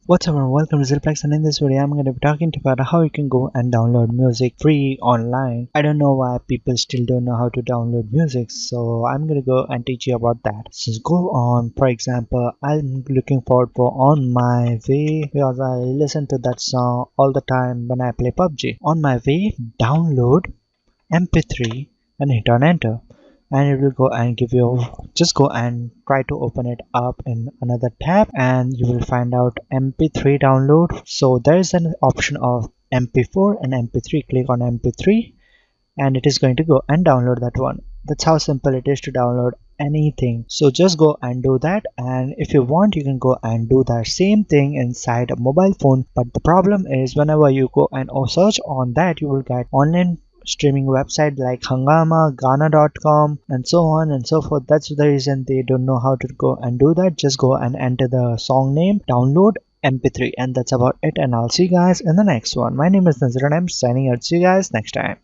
What's up and welcome to ZealPlex, and in this video I'm going to be talking about how you can go and download music free online. I don't know why people still don't know how to download music, so I'm going to go and teach you about that. So go on, for example, I'm looking forward for On My Way because I listen to that song all the time when I play PUBG. On My Way, download MP3 and hit on enter. And it will go and give you, just go and try to open it up in another tab and you will find out MP3 download. So there is an option of MP4 and MP3. Click on MP3 and it is going to go and download that one. That's how simple it is to download anything. So just go and do that, and if you want you can go and do that same thing inside a mobile phone. But the problem is whenever you go and search on that, you will get online streaming website like Hangama, Ghana.com and so on and so forth. That's the reason they don't know how to go and do that. Just go and enter the song name, download MP3, and that's about it. And I'll see you guys in the next one. My name is Nazir and I'm signing out. See you guys next time.